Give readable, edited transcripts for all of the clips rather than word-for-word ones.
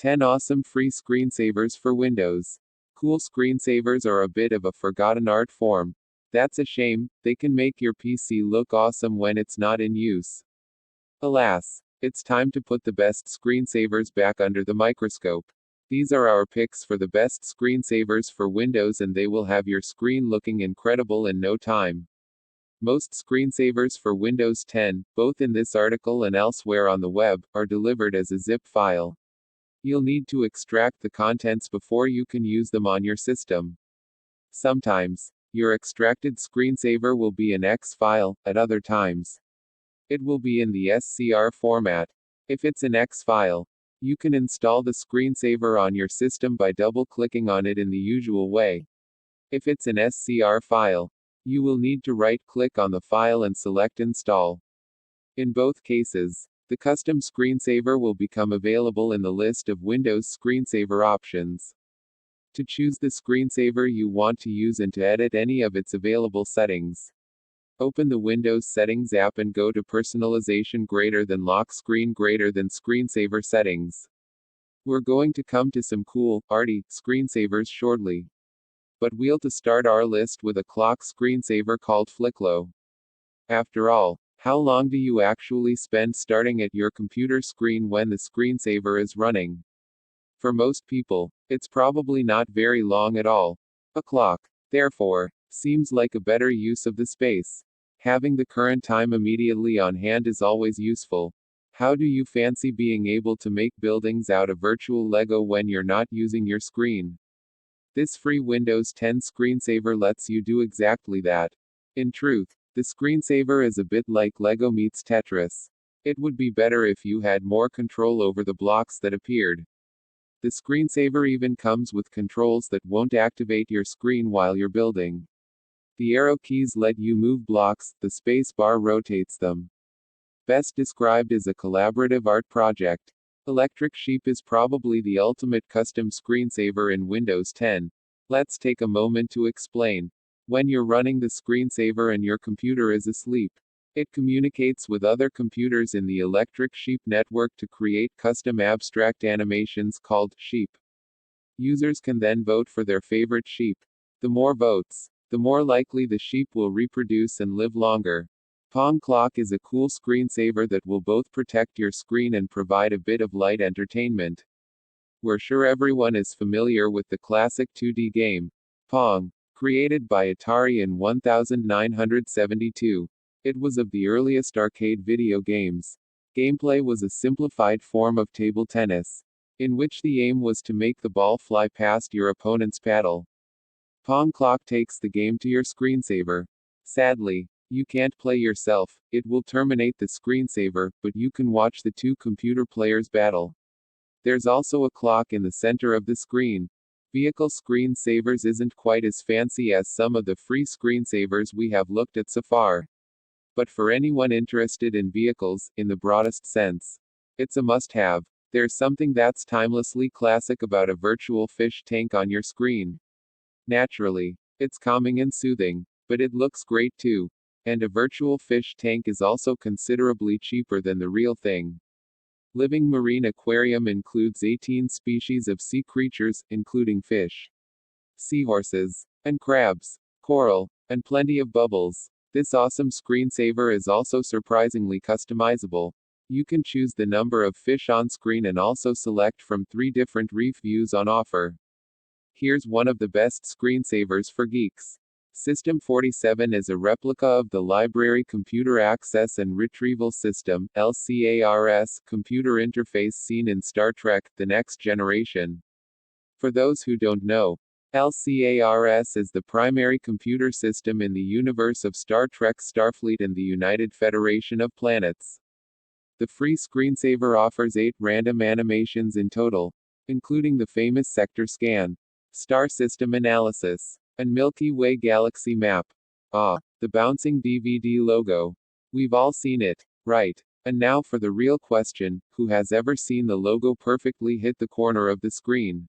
10 awesome free screensavers for Windows. Cool screensavers are a bit of a forgotten art form. That's a shame, they can make your PC look awesome when it's not in use. Alas, it's time to put the best screensavers back under the microscope. These are our picks for the best screensavers for Windows, and they will have your screen looking incredible in no time. Most screensavers for Windows 10, both in this article and elsewhere on the web, are delivered as a zip file. You'll need to extract the contents before you can use them on your system. Sometimes, your extracted screensaver will be an X file, at other times, it will be in the SCR format. If it's an X file, you can install the screensaver on your system by double-clicking on it in the usual way. If it's an SCR file, you will need to right-click on the file and select Install. In both cases, the custom screensaver will become available in the list of Windows screensaver options. To choose the screensaver you want to use and to edit any of its available settings, open the Windows Settings app and go to Personalization > Lock Screen > Screensaver Settings. We're going to come to some cool, arty screensavers shortly. But we'll to start our list with a clock screensaver called Flicklo. After all, how long do you actually spend starting at your computer screen when the screensaver is running? For most people, it's probably not very long at all. A clock, therefore, seems like a better use of the space. Having the current time immediately on hand is always useful. How do you fancy being able to make buildings out of virtual Lego when you're not using your screen? This free Windows 10 screensaver lets you do exactly that. In truth, the screensaver is a bit like Lego meets Tetris. It would be better if you had more control over the blocks that appeared. The screensaver even comes with controls that won't activate your screen while you're building. The arrow keys let you move blocks, the space bar rotates them. Best described as a collaborative art project. Electric Sheep is probably the ultimate custom screensaver in Windows 10. Let's take a moment to explain. When you're running the screensaver and your computer is asleep, it communicates with other computers in the Electric Sheep network to create custom abstract animations called sheep. Users can then vote for their favorite sheep. The more votes, the more likely the sheep will reproduce and live longer. Pong Clock is a cool screensaver that will both protect your screen and provide a bit of light entertainment. We're sure everyone is familiar with the classic 2D game, Pong, created by Atari in 1972. It was of the earliest arcade video games. Gameplay was a simplified form of table tennis, in which the aim was to make the ball fly past your opponent's paddle. Pong Clock takes the game to your screensaver. Sadly, you can't play yourself, it will terminate the screensaver, but you can watch the two computer players battle. There's also a clock in the center of the screen. Vehicle screensavers isn't quite as fancy as some of the free screensavers we have looked at so far. But for anyone interested in vehicles, in the broadest sense, it's a must-have. There's something that's timelessly classic about a virtual fish tank on your screen. Naturally, it's calming and soothing, but it looks great too. And a virtual fish tank is also considerably cheaper than the real thing. Living Marine Aquarium includes 18 species of sea creatures, including fish, seahorses, and crabs, coral, and plenty of bubbles. This awesome screensaver is also surprisingly customizable. You can choose the number of fish on screen and also select from 3 different reef views on offer. Here's one of the best screensavers for geeks. System 47 is a replica of the Library Computer Access and Retrieval System (LCARS) computer interface seen in Star Trek: The Next Generation. For those who don't know, LCARS is the primary computer system in the universe of Star Trek Starfleet and the United Federation of Planets. The free screensaver offers 8 random animations in total, including the famous sector scan, star system analysis, and Milky Way galaxy map. Ah, the bouncing DVD logo. We've all seen it, right? And now for the real question, who has ever seen the logo perfectly hit the corner of the screen?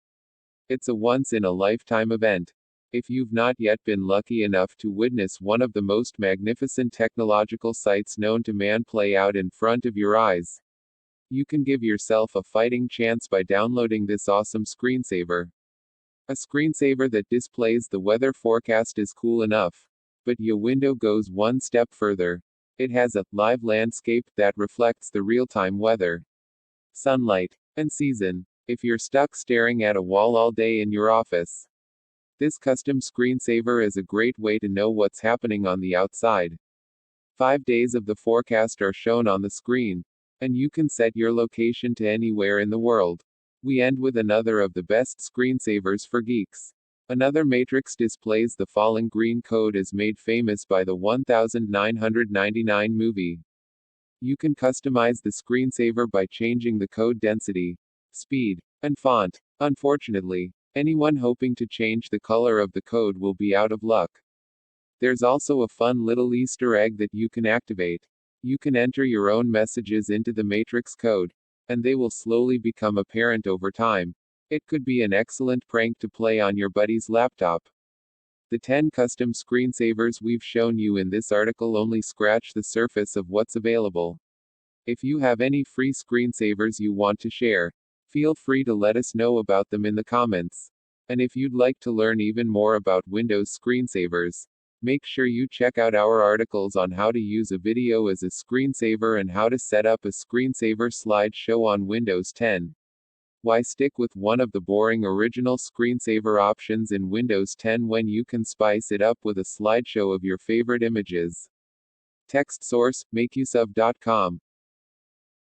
It's a once-in-a-lifetime event. If you've not yet been lucky enough to witness one of the most magnificent technological sights known to man play out in front of your eyes, You can give yourself a fighting chance by downloading this awesome screensaver. A screensaver that displays the weather forecast is cool enough. But your window goes one step further. It has a live landscape that reflects the real-time weather, sunlight, and season. If you're stuck staring at a wall all day in your office, this custom screensaver is a great way to know what's happening on the outside. 5 days of the forecast are shown on the screen, and you can set your location to anywhere in the world. We end with another of the best screensavers for geeks. Another matrix displays the falling green code is made famous by the 1999 movie. You can customize the screensaver by changing the code density, speed, and font. Unfortunately, anyone hoping to change the color of the code will be out of luck. There's also a fun little Easter egg that you can activate. You can enter your own messages into the matrix code, and they will slowly become apparent over time. It could be an excellent prank to play on your buddy's laptop. The 10 custom screensavers we've shown you in this article only scratch the surface of what's available. If you have any free screensavers you want to share, feel free to let us know about them in the comments. And if you'd like to learn even more about Windows screensavers, make sure you check out our articles on how to use a video as a screensaver and how to set up a screensaver slideshow on Windows 10. Why stick with one of the boring original screensaver options in Windows 10 when you can spice it up with a slideshow of your favorite images? Text source, makeuseof.com.